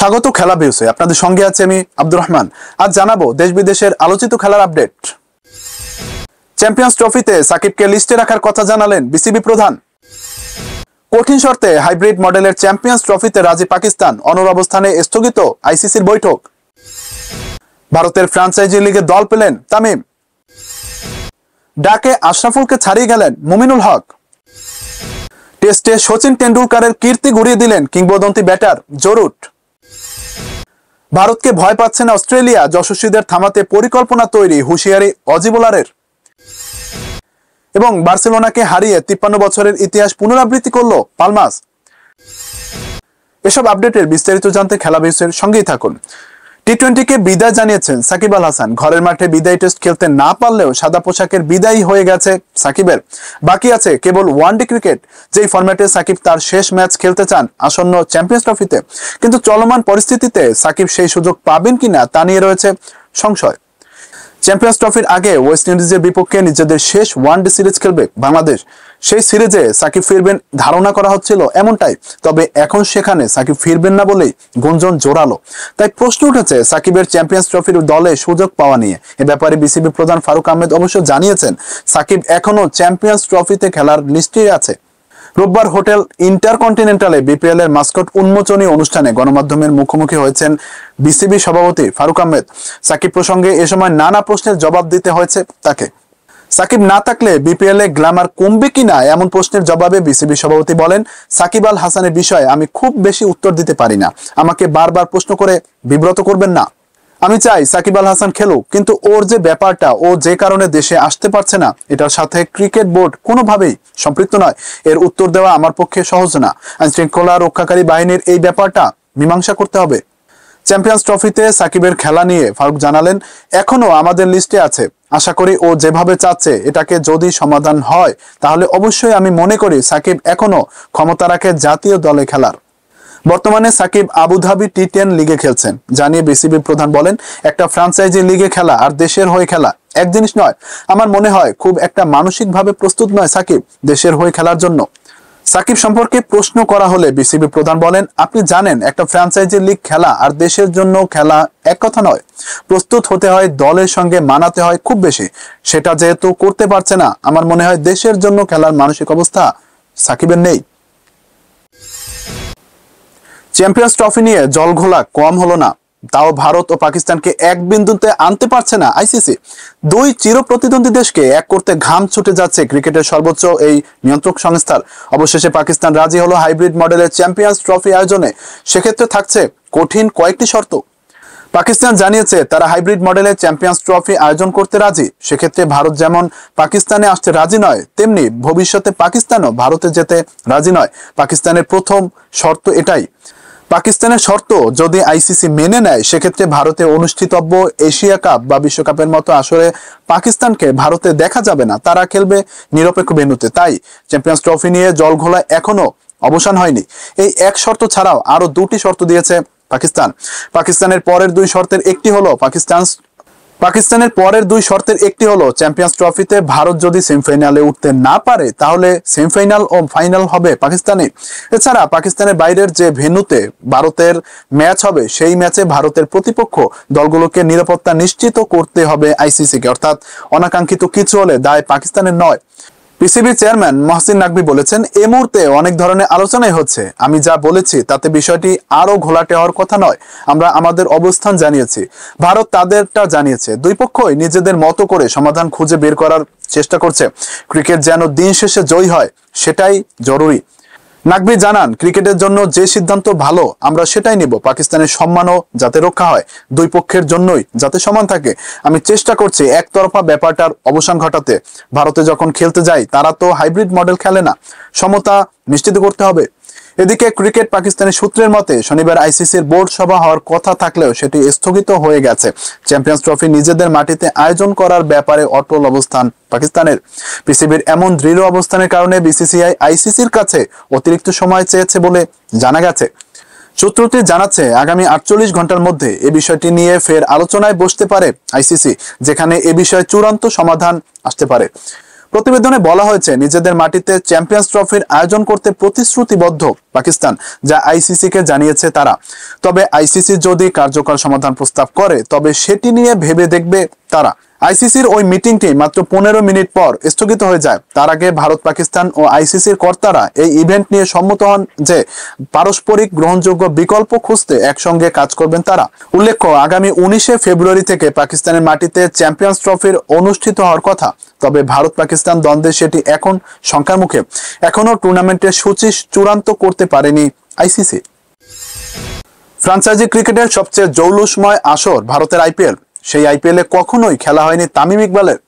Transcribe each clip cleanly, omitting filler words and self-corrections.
স্বাগত খেলা ভিউসে আপনাদের সঙ্গে আছে আমি আব্দুর রহমান। আজ জানাবো দেশ বিদেশের আলোচিত খেলার আপডেট। চ্যাম্পিয়ন্স ট্রফিতে সাকিবকে লিস্টে রাখার কথা জানালেন বিসিবি প্রধান। কঠিন শর্তে হাইব্রিড মডেলের চ্যাম্পিয়ন্স ট্রফিতে রাজি পাকিস্তান, অনড় অবস্থানে স্থগিত আইসিসির বৈঠক। ভারতের ফ্র্যাঞ্চাইজি লিগে দল পেলেন তামিম। ডাকে আশরাফুলকে ছাড়িয়ে গেলেন মুমিনুল হক। টেস্টে সচিন টেন্ডুলকারের কীর্তি ঘুরিয়ে দিলেন কিংবদন্তি ব্যাটার জরুট। ভারতকে ভয় পাচ্ছে না অস্ট্রেলিয়া, যশস্বীদের থামাতে পরিকল্পনা তৈরি, হুঁশিয়ারি অজি বোলারের। এবং বার্সেলোনাকে হারিয়ে 53 বছরের ইতিহাস পুনরাবৃত্তি করল পালমাস। এসব আপডেটের বিস্তারিত জানতে খেলা ভিউসের সঙ্গেই থাকুন। টি-20কে বিদায় জানিয়েছেন সাকিব আল হাসান। ঘরের মাঠে বিদায় টেস্ট খেলতে না পারলেও সাদা পোশাকের বিদায় হয়ে গেছে সাকিবের। বাকি আছে কেবল ওয়ানডে ক্রিকেট, যেই ফরম্যাটে সাকিব তার শেষ ম্যাচ খেলতে চান আসন্ন চ্যাম্পিয়ন্স ট্রফিতে। কিন্তু চলমান পরিস্থিতিতে সাকিব সেই সুযোগ পাবেন কিনা তা নিয়ে রয়েছে সংশয়। চ্যাম্পিয়ন্স ট্রফির আগে ওয়েস্ট ইন্ডিজের বিপক্ষে নিজেদের শেষ ওয়ানডে সিরিজ খেলবে বাংলাদেশ। সেই সিরিজে সাকিব ফিরবেন ধারণা করা হচ্ছিল এমনটাই, তবে এখন সেখানে সাকিব ফিরবেন না বলেই গুঞ্জন জোরালো। তাই প্রশ্ন উঠেছে সাকিবের চ্যাম্পিয়ন্স ট্রফির দলে সুযোগ পাওয়া নিয়ে। এ ব্যাপারে বিসিবি প্রধান ফারুক আহমেদ অবশ্য জানিয়েছেন সাকিব এখনো চ্যাম্পিয়ন্স ট্রফিতে খেলার লিস্টে আছে। রোববার হোটেল ইন্টারকন্টিনেন্টালে বিপিএল এর মাস্কট উন্মোচনী অনুষ্ঠানে গণমাধ্যমের মুখোমুখি হয়েছেন বিসিবি সভাপতি ফারুক আহমেদ। সাকিব প্রসঙ্গে এ সময় নানা প্রশ্নের জবাব দিতে হয়েছে তাকে। সাকিব না থাকলে বিপিএল এ গ্ল্যামার কমবে কিনা এমন প্রশ্নের জবাবে বিসিবি সভাপতি বলেন, সাকিব আল হাসানের বিষয়ে আমি খুব বেশি উত্তর দিতে পারি না। আমাকে বারবার প্রশ্ন করে বিব্রত করবেন না। আমি চাই সাকিব আল হাসান খেলুক, কিন্তু ওর যে ব্যাপারটা, ও যে কারণে দেশে আসতে পারছে না, এটার সাথে ক্রিকেট বোর্ড কোনোভাবেই সম্পৃক্ত নয়। এর উত্তর দেওয়া আমার পক্ষে সহজ না। আইনশৃঙ্খলা রক্ষাকারী বাহিনীর এই ব্যাপারটা মীমাংসা করতে হবে। চ্যাম্পিয়ন্স ট্রফিতে সাকিবের খেলা নিয়ে ফারুক জানালেন, এখনো আমাদের লিস্টে আছে। আশা করি ও যেভাবে চাচ্ছে এটাকে যদি সমাধান হয় তাহলে অবশ্যই আমি মনে করি সাকিব এখনো ক্ষমতা রাখে জাতীয় দলে খেলার। বর্তমানে সাকিব আবুধাবি টি10 লিগে খেলছেন। জানিয়ে বিসিবি প্রধান বলেন, একটা ফ্র্যাঞ্চাইজি লিগে খেলা আর দেশের হয়ে খেলা এক জিনিস নয়। আমার মনে হয় খুব একটা মানসিকভাবে প্রস্তুত নয় সাকিব দেশের হয়ে খেলার জন্য। সাকিব সম্পর্কে প্রশ্ন করা হলে বিসিবি প্রধান বলেন, আপনি জানেন একটা ফ্র্যাঞ্চাইজি লিগ খেলা আর দেশের জন্য খেলা এক কথা নয়। প্রস্তুত হতে হয়, দলের সঙ্গে মানাতে হয় খুব বেশি। সেটা যেহেতু করতে পারছে না, আমার মনে হয় দেশের জন্য খেলার মানসিক অবস্থা সাকিবের নেই। চ্যাম্পিয়ন্স ট্রফি নিয়ে জলঘোলা কম হলো না, তাও ভারত ও পাকিস্তানকে এক বিন্দুতে আনতে পারছে না আইসিসি। দুই চির প্রতিদ্বন্দ্বী দেশকে এক করতে ঘাম ছুটে যাচ্ছে ক্রিকেটের সর্বোচ্চ এই নিয়ন্ত্রক সংস্থার। অবশেষে পাকিস্তান রাজি হলো হাইব্রিড মডেলের চ্যাম্পিয়ন্স ট্রফি আয়োজনে। সেক্ষেত্রে থাকছে কঠিন কয়েকটি শর্ত। পাকিস্তান জানিয়েছে তারা হাইব্রিড মডেলের চ্যাম্পিয়ন্স ট্রফি আয়োজন করতে রাজি। সেক্ষেত্রে ভারত যেমন পাকিস্তানে আসতে রাজি নয়, তেমনি ভবিষ্যতে পাকিস্তানও ভারতে যেতে রাজি নয়। পাকিস্তানের প্রথম শর্ত এটাই। পাকিস্তানের শর্ত যদি আইসিসি মেনে নেয়, সেক্ষেত্রে ভারতে অনুষ্ঠিতব্য এশিয়া কাপ বা বিশ্বকাপের মতো আসরে পাকিস্তানকে ভারতে দেখা যাবে না। তারা খেলবে নিরপেক্ষ ভেন্যুতে। তাই চ্যাম্পিয়ন্স ট্রফি নিয়ে জলঘোলা এখনো অবসান হয়নি। এই এক শর্ত ছাড়াও আরো দুটি শর্ত দিয়েছে পাকিস্তান। পাকিস্তানের পরের দুই শর্তের একটি হলো চ্যাম্পিয়ন্স ট্রফিতে ভারত যদি সেমিফাইনালে উঠতে না পারে তাহলে সেমিফাইনাল ও ফাইনাল হবে পাকিস্তানে। এছাড়া পাকিস্তানের বাইরের যে ভেন্যুতে ভারতের ম্যাচ হবে সেই ম্যাচে ভারতের প্রতিপক্ষ দলগুলোকে নিরাপত্তা নিশ্চিত করতে হবে আইসিসিকে। অর্থাৎ অনাকাঙ্ক্ষিত কিছু হলে দায় পাকিস্তানের নয়। পিসিবি চেয়ারম্যান মহসিন নাকভি বলেছেন, এ মুহূর্তে অনেক ধরনের আলোচনাই হচ্ছে। আমি যা বলেছি তাতে বিষয়টি আরো ঘোলাটে হওয়ার কথা নয়। আমরা আমাদের অবস্থান জানিয়েছি, ভারত তাদেরটা জানিয়েছে। দুই পক্ষই নিজেদের মতো করে সমাধান খুঁজে বের করার চেষ্টা করছে। ক্রিকেট যেন দিন শেষে জয়ী হয় সেটাই জরুরি। নাকভি জানান, ক্রিকেটের জন্য যে সিদ্ধান্ত ভালো আমরা সেটাই নিব। পাকিস্তানের সম্মানও যাতে রক্ষা হয়, দুই পক্ষের জন্যই যাতে সমান থাকে। আমি চেষ্টা করছি একতরফা ব্যাপারটার অবসান ঘটাতে। ভারতে যখন খেলতে যাই তারা তো হাইব্রিড মডেল খেলে না, সমতা নিশ্চিত করতে হবে। এদিকে ক্রিকেট পাকিস্তানের সূত্রের মতে শনিবার আইসিসির বোর্ড সভা হওয়ার কথা থাকলেও সেটি স্থগিত হয়ে গেছে। চ্যাম্পিয়ন্স ট্রফি নিজেদের মাটিতে আয়োজন করার ব্যাপারে অটল অবস্থান পাকিস্তানের। পিসিবির এমন দৃঢ় অবস্থানের কারণে বিসিসিআই আইসিসির কাছে অতিরিক্ত সময় চেয়েছে বলে জানা গেছে। সূত্রটি জানাচ্ছে, আগামী 48 ঘন্টার মধ্যে এ বিষয়টি নিয়ে ফের আলোচনায় বসতে পারে আইসিসি, যেখানে এ বিষয়ে চূড়ান্ত সমাধান আসতে পারে। প্রতিবেদনে বলা হয়েছে, নিজেদের মাটিতে চ্যাম্পিয়ন্স ট্রফির আয়োজন করতে প্রতিশ্রুতিবদ্ধ পাকিস্তান, যা আইসিসিকে জানিয়েছে তারা। তবে আইসিসি যদি কার্যকর সমাধান প্রস্তাব করে তবে সেটি নিয়ে ভেবে দেখবে তারা। আইসিসির ওই মিটিংটি মাত্র 15 মিনিট পর স্থগিত হয়ে যায়। তার আগে ভারত, পাকিস্তান ও আইসিসির কর্তারা এই ইভেন্ট নিয়ে সম্মত হন যে পারস্পরিক গ্রহণযোগ্য বিকল্প খুঁজতে একসঙ্গে কাজ করবেন তারা। উল্লেখ্য, আগামী 19শে ফেব্রুয়ারি থেকে পাকিস্তানের মাটিতে চ্যাম্পিয়ন্স ট্রফির অনুষ্ঠিত হওয়ার কথা। তবে ভারত পাকিস্তান দ্বন্দ্বে সেটি এখন শঙ্কার মুখে। এখনো টুর্নামেন্টের সূচি চূড়ান্ত করতে পারেনি আইসিসি। ফ্রাঞ্চাইজি ক্রিকেটের সবচেয়ে জৌলুসময় আসর ভারতের আইপিএল। সেই আইপিএলে কখনোই খেলা হয়নি তামিম ইকবালের।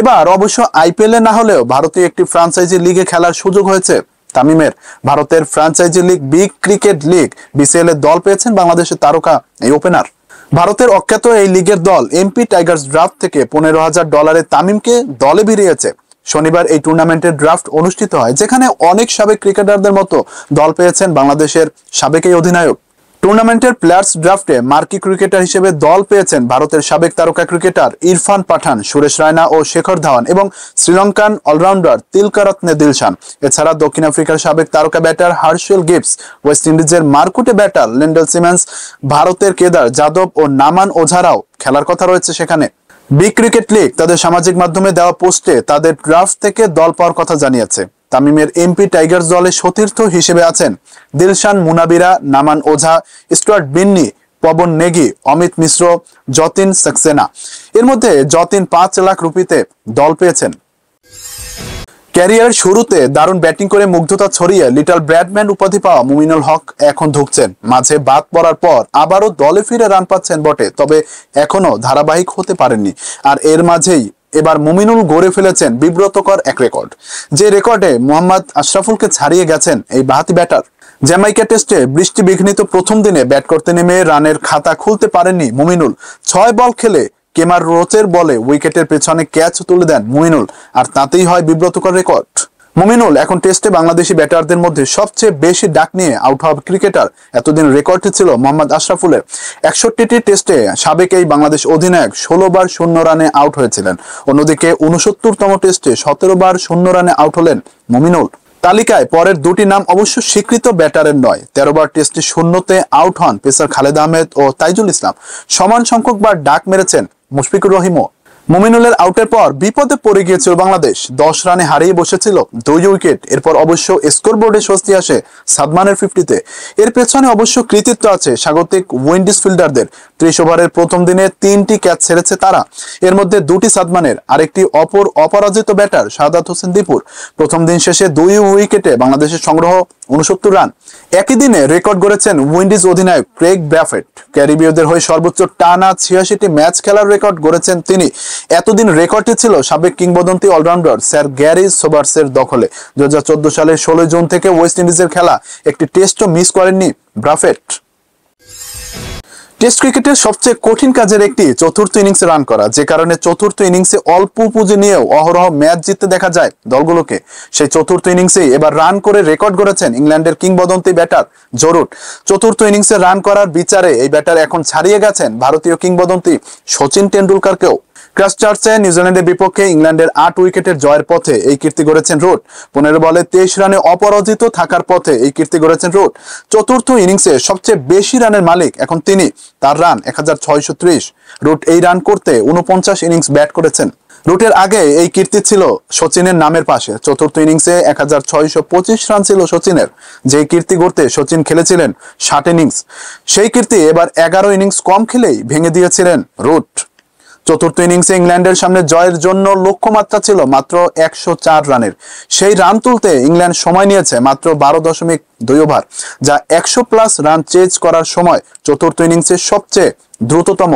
এবার অবশ্য আইপিএলে না হলেও ভারতীয় একটি ফ্রাঞ্চাইজি লিগে খেলার সুযোগ হয়েছে তামিমের। ভারতের franchise league big cricket league BCL এর দল পেয়েছেন বাংলাদেশের তারকা এই ওপেনার। ভারতের অখ্যাত এই লিগের দল এমপি টাইগার্স ড্রাফট থেকে $15,000 তামিমকে দলে ভিড়িয়েছে। শনিবার এই টুর্নামেন্টের ড্রাফট অনুষ্ঠিত হয়, যেখানে অনেক সাবেক ক্রিকেটারদের মতো দল পেয়েছেন বাংলাদেশের সাবেক এই অধিনায়ক। টুর্নামেন্টের প্লেয়ার্স ড্রাফটে মার্কি ক্রিকেটার হিসেবে দল পেয়েছেন ভারতের সাবেক তারকা ক্রিকেটার ইরফান পাঠান, সুরেশ রায়না ও শেখর ধাওয়ান এবং শ্রীলঙ্কান অলরাউন্ডার তিলকারত্নে দিলশান। এছাড়া দক্ষিণ আফ্রিকার সাবেক তারকা ব্যাটার হার্শেল গিবস, ওয়েস্ট ইন্ডিজের মারকুটে ব্যাটার লেন্ডেল সিমেন্স, ভারতের কেদার যাদব ও নামান ওঝারাও খেলার কথা রয়েছে সেখানে। বিগ ক্রিকেট লিগ তাদের সামাজিক মাধ্যমে দেওয়া পোস্টে তাদের ড্রাফট থেকে দল পাওয়ার কথা জানিয়েছে। তামিমের এমপি টাইগার্স দলে সতীর্থ হিসেবে আছেন দিলশান মুনাবিরা, নামান ওঝা, স্টুয়ার্ট বিন্নি, পবন নেগি, অমিত মিশ্র, যতীন সাক্সেনা। এর মধ্যে যতীন 5 লাখ রুপিতে দল পেয়েছেন। ক্যারিয়ার শুরুতে দারুণ ব্যাটিং করে মুগ্ধতা ছড়িয়ে লিটল ব্র্যাডম্যান উপাধি পাওয়া মুমিনুল হক এখন ধুঁকছেন। মাঝে বাদ পড়ার পর আবারও দলে ফিরে রান পাচ্ছেন বটে, তবে এখনো ধারাবাহিক হতে পারেননি। আর এর মাঝেই এবার মুমিনুল গড়ে ফেলেছেন বিব্রতকর এক রেকর্ড, যে রেকর্ডে মোহাম্মদ আশরাফুলকে ছাড়িয়ে গেছেন এই বাঁহাতি ব্যাটার। জ্যামাইকা টেস্টে বৃষ্টি বিঘ্নিত প্রথম দিনে ব্যাট করতে নেমে রানের খাতা খুলতে পারেননি মুমিনুল। 6 বল খেলে কেমার রোচের বলে উইকেটের পেছনে ক্যাচ তুলে দেন মুমিনুল, আর তাতেই হয় বিব্রতকর রেকর্ড। মুমিনুল এখন টেস্টে বাংলাদেশি ব্যাটারদের মধ্যে সবচেয়ে বেশি ডাক নিয়ে আউট হওয়া ক্রিকেটার। এতদিন রেকর্ডটি ছিল মোহাম্মদ আশরাফুলের। 61টি টেস্টে সাবেক এই বাংলাদেশ অধিনায়ক 16 বার 0 রানে আউট হয়েছিলেন। অন্যদিকে 69তম টেস্টে 17 বার 0 রানে আউট হলেন মুমিনুল। তালিকায় পরের দুটি নাম অবশ্য স্বীকৃত ব্যাটারের নয়। 13 বার টেস্টে শূন্যতে আউট হন পেসার খালেদ আহমেদ ও তাইজুল ইসলাম। সমান সংখ্যক বার ডাক মেরেছেন মুশফিকুর রহিমও। মুমিনুলের আউটের পর বিপদে পড়ে গিয়েছিল বাংলাদেশ। 10 রানে হারিয়ে বসেছিল 2 উইকেট। এরপর অবশ্য স্কোরবোর্ডে স্বস্তি আসে সাদমানের 50-তে। এর পেছনে অবশ্য কৃতিত্ব আছে স্বাগতিক উইন্ডিজ ফিল্ডারদের। 30 ওভারের প্রথম দিনে 3টি ক্যাচ ছেড়েছে তারা। এর মধ্যে 2টি সাদমানের, আরেকটি অপর অপরাজিত ব্যাটার শাহাদাত হোসেন দীপুর। প্রথম দিন শেষে 2 উইকেটে বাংলাদেশের সংগ্রহ 69 রান। একই দিনে রেকর্ড গড়েছেন উইন্ডিজ অধিনায়ক ক্রেগ ব্র্যাফেট। ক্যারিবীয়দের হয়ে সর্বোচ্চ টানা 86টি ম্যাচ খেলার রেকর্ড গড়েছেন তিনি। এতদিন রেকর্ডটি ছিল সাবেক কিংবদন্তি অলরাউন্ডার স্যার গ্যারি সোবার্সের দখলে। 2014 সালের 16 জুন থেকে ওয়েস্ট ইন্ডিজের খেলা একটি টেস্টও মিস করেননি ব্রাফেট। টেস্ট ক্রিকেটের সবচেয়ে কঠিন কাজের একটি চতুর্থ ইনিংসে রান করা, যে কারণে চতুর্থ ইনিংসে অল্প পুঁজি নিয়েও অহরহ ম্যাচ জিততে দেখা যায় দলগুলোকে। সেই চতুর্থ ইনিংসেই এবার রান করে রেকর্ড গড়েছেন ইংল্যান্ডের কিংবদন্তি ব্যাটার জো রুট। চতুর্থ ইনিংসে রান করার বিচারে এই ব্যাটার এখন ছাড়িয়ে গেছেন ভারতীয় কিংবদন্তি সচিন টেন্ডুলকারকেও। ক্রাইস্টচার্চে নিউজিল্যান্ডের বিপক্ষে ইংল্যান্ডের 8 উইকেটের জয়ের পথে এই কীর্তি গড়েছেন রুট। 15 বলে 23 রানে অপরাজিত থাকার পথে এই কীর্তি গড়েছেন রুট। চতুর্থ ইনিংসে সবচেয়ে বেশি রানের মালিক এখন তিনি। তার রান 1630। রুট এই রান করতে 49 ইনিংস ব্যাট করেছেন। রুটের আগে এই কীর্তি ছিল সচিনের নামের পাশে। চতুর্থ ইনিংসে 1625 রান ছিল সচিনের। যে কীর্তি গড়তে সচিন খেলেছিলেন 60 ইনিংস। সেই কীর্তি এবার 11 ইনিংস কম খেলেই ভেঙে দিয়েছিলেন রুট। চতুর্থ ইনিংসে ইংল্যান্ডের সামনে জয়ের জন্য লক্ষ্যমাত্রা ছিল মাত্র 104 রানের। সেই রান তুলতে ইংল্যান্ড সময় নিয়েছে মাত্র 12.2 ওভার, যা 100+ রান চেজ করার সময় চতুর্থ ইনিংসের সবচেয়ে দ্রুততম।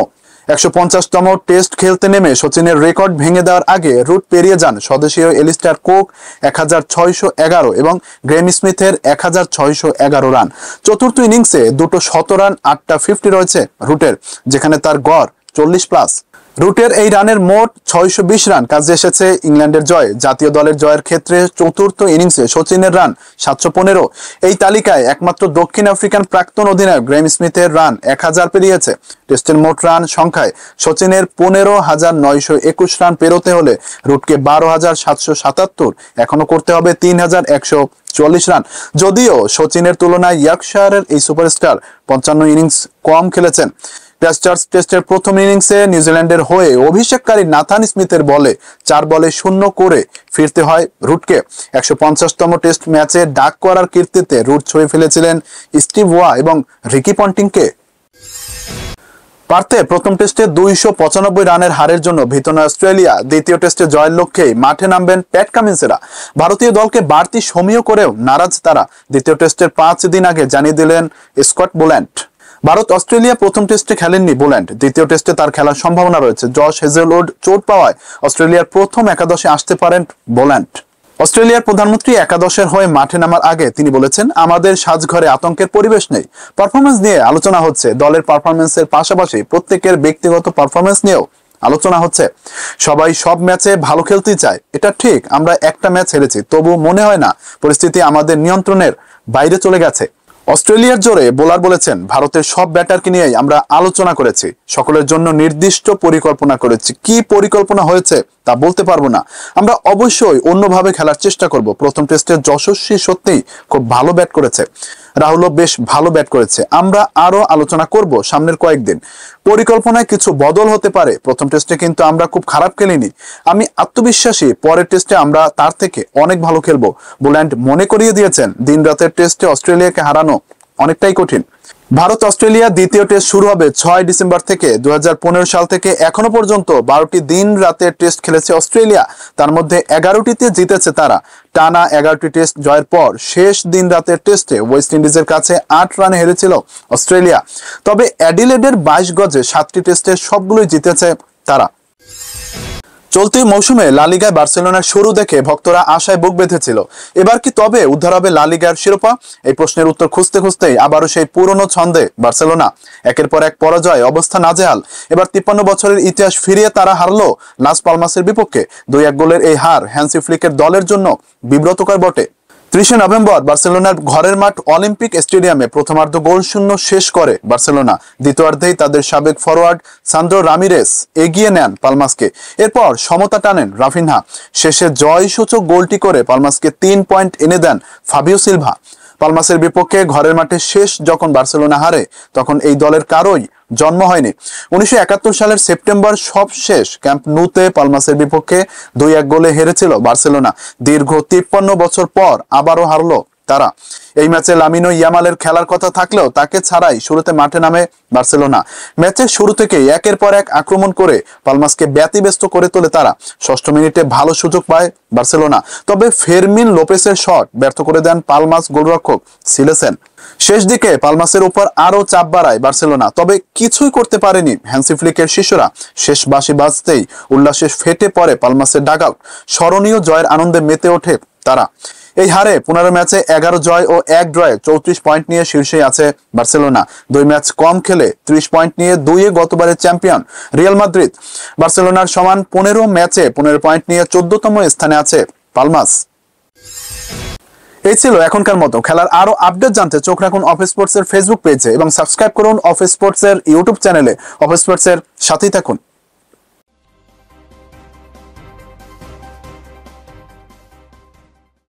150তম টেস্ট খেলতে নেমে সচিনের রেকর্ড ভেঙে দেওয়ার আগে রুট পেরিয়ে যান স্বদেশীয় এলিস্টার কুক 1611 এবং গ্রেম স্মিথের 1611 রান। চতুর্থ ইনিংসে দুটো 100 রান 8টা 50 রয়েছে রুটের, যেখানে তার গড় 40+। রুটের এই রানের মোট 620 রান কাজে এসেছে ইংল্যান্ডের জয়। জাতীয় দলের জয়ের ক্ষেত্রে চতুর্থ ইনিংসে সচিনের রান 715। এই তালিকায় একমাত্র দক্ষিণ আফ্রিকান প্রাক্তন অধিনায়ক গ্রেম স্মিথের রান 1000 পেরিয়েছে। টেস্টের মোট রান সংখ্যায় সচিনের 15,921 রান পেরোতে হলে রুটকে 12,777, এখনো করতে হবে 3,144 রান। যদিও সচিনের তুলনায় ইয়র্কশায়ারের এই সুপারস্টার 55 ইনিংস কম খেলেছেন। টেস্টার্স টেস্টের প্রথম ইনিংসে নিউজিল্যান্ডের হয়ে অভিষেককারী নাথান স্মিথের বলে 4 বলে 0 করে ফিরতে হয় রুটকে। 150তম টেস্ট ম্যাচে ডাক করার কীর্তিতে রুট ছুঁয়ে ফেলেছিলেন স্টিভ ওয়া এবং রিকি পন্টিংকে। পার্থে প্রথম টেস্টে 295 রানের হারের জন্য ভীত নয় অস্ট্রেলিয়া। দ্বিতীয় টেস্টে জয়ের লক্ষ্যেই মাঠে নামবেন প্যাট কামিন্সেরা। ভারতীয় দলকে বাড়তি সমীহ করেও নারাজ তারা। দ্বিতীয় টেস্টের 5 দিন আগে জানিয়ে দিলেন স্কট বোল্যান্ড। ভারত অস্ট্রেলিয়া প্রথম টেস্টে খেলেননি বোল্যান্ড, দ্বিতীয় টেস্টে তার খেলার সম্ভাবনা রয়েছে। জশ হেজেলউড চোট পাওয়ায় অস্ট্রেলিয়ার প্রথম একাদশে আসতে পারেন বোল্যান্ড। অস্ট্রেলিয়ার প্রধানমন্ত্রী একাদশের হয়ে মাঠে নামার আগে তিনি বলেছেন, আমাদের সাজঘরে আতঙ্কের পরিবেশ নেই। পারফরমেন্স নিয়ে আলোচনা হচ্ছে। দলের পারফরমেন্সের পাশাপাশি প্রত্যেকের ব্যক্তিগত পারফরমেন্স নিয়েও আলোচনা হচ্ছে। সবাই সব ম্যাচে ভালো খেলতে চায়, এটা ঠিক। আমরা একটা ম্যাচ হেরেছি, তবু মনে হয় না পরিস্থিতি আমাদের নিয়ন্ত্রণের বাইরে চলে গেছে। অস্ট্রেলিয়ার জোরে বোলার বলেছেন, ভারতের সব ব্যাটারকে নিয়েই আমরা আলোচনা করেছি, সকলের জন্য নির্দিষ্ট পরিকল্পনা করেছি। কি পরিকল্পনা হয়েছে তা বলতে পারবো না। আমরা অবশ্যই অন্যভাবে খেলার চেষ্টা করব। প্রথম টেস্টে যশস্বী সত্যিই খুব ভালো ব্যাট করেছে, রাহুলও বেশ ভালো ব্যাট করেছে। আমরা আরো আলোচনা করব সামনের কয়েকদিন। পরিকল্পনায় কিছু বদল হতে পারে। প্রথম টেস্টে কিন্তু আমরা খুব খারাপ খেলিনি। আমি আত্মবিশ্বাসী পরের টেস্টে আমরা তার থেকে অনেক ভালো খেলবো। বোল্যান্ড মনে করিয়ে দিয়েছেন, দিন রাতের টেস্টে অস্ট্রেলিয়াকে হারানো অনেকটাই কঠিন। ভারত অস্ট্রেলিয়া দ্বিতীয় টেস্ট শুরু হবে 6 ডিসেম্বর থেকে। 2015 সাল থেকে এখনো পর্যন্ত 12টি দিন রাতের টেস্ট খেলেছে অস্ট্রেলিয়া, তার মধ্যে 11টিতে জিতেছে তারা। টানা 11টি টেস্ট জয়ের পর শেষ দিন রাতের টেস্টে ওয়েস্ট ইন্ডিজের কাছে 8 রানে হেরেছিল অস্ট্রেলিয়া। তবে অ্যাডিলেডের 22 গজে 7টি টেস্টে সবগুলোই জিতেছে তারা। চলতি মৌসুমে লা লিগায় বার্সেলোনার শুরু দেখে ভক্তরা আশায় বুক বেঁধেছিল। এবার কি তবে উদ্ধার হবে লা লিগার শিরোপা? এই প্রশ্নের উত্তর খুঁজতে খুঁজতেই আবারও সেই পুরনো ছন্দে বার্সেলোনা। একের পর এক পরাজয়, অবস্থা নাজেহাল। এবার 53 বছরের ইতিহাস ফিরিয়ে তারা হারলো লাস পালমাসের বিপক্ষে। 2-1 গোলের এই হার হ্যান্সি ফ্লিকের দলের জন্য বিব্রতকর বটে। 30 নভেম্বর বার্সেলোনার ঘরের মাঠ অলিম্পিক স্টেডিয়ামে প্রথমার্ধ গোলশূন্য শেষ করে বার্সেলোনা। দ্বিতীয়ার্ধেই তাদের সাবেক ফরওয়ার্ড সান্দ্রো রামিরেস এগিয়ে নেন পালমাসকে। এরপর সমতা টানেন রাফিনহা। শেষে জয়সূচক গোলটি করে পালমাসকে 3 পয়েন্ট এনে দেন ফাবিও সিলভা। পালমাসের বিপক্ষে ঘরের মাঠে শেষ যখন বার্সেলোনা হারে, তখন এই দলের কারোই জন্ম হয়নি। 1971 সালের সেপ্টেম্বর সবশেষ ক্যাম্প নুতে পালমাসের বিপক্ষে 2-1 গোলে হেরেছিল বার্সেলোনা। দীর্ঘ 53 বছর পর আবারও হারলো তারা। এই ম্যাচে লামিনো ইয়ামালের খেলার কথা থাকলেও তাকে ছাড়াই শুরুতে মাঠে নামে বার্সেলোনা। ম্যাচের শুরু থেকেই একের পর এক আক্রমণ করে পালমাসকে ব্যতিব্যস্ত করে তোলে তারা। 6ষ্ঠ মিনিটে ভালো সুযোগ পায় বার্সেলোনা, তবে ফেরমিন লোপেসের শট ব্যর্থ করে দেন পালমাস গোলরক্ষক সিলেসেন। শেষ দিকে পালমাসের উপর আরো চাপ বাড়ায় বার্সেলোনা, তবে কিছুই করতে পারেনি হ্যান্সি ফ্লিকের শিষ্যরা। শেষ বাঁশি বাজতেই উল্লাসে ফেটে পড়ে পালমাসের ডাগআউট। স্মরণীয় জয়ের আনন্দে মেতে ওঠে তারা। এই হারে 15 ম্যাচে 11 জয় ও 1 ড্রয়ে 34 পয়েন্ট নিয়ে শীর্ষে আছে বার্সেলোনা। 2 ম্যাচ কম খেলে 30 পয়েন্ট নিয়ে 2-এ গতবারের চ্যাম্পিয়ন রিয়াল মাদ্রিদ। বার্সেলোনার সমান 15 ম্যাচে 15 পয়েন্ট নিয়ে 14তম স্থানে আছে পালমাস। এই ছিল এখনকার মতো। খেলার আরো আপডেট জানতে চোখ রাখুন অফ স্পোর্টস এর ফেসবুক পেজে এবং সাবস্ক্রাইব করুন অফ স্পোর্টস এর ইউটিউব চ্যানেলে। অফ স্পোর্টস এর সাথেই থাকুন।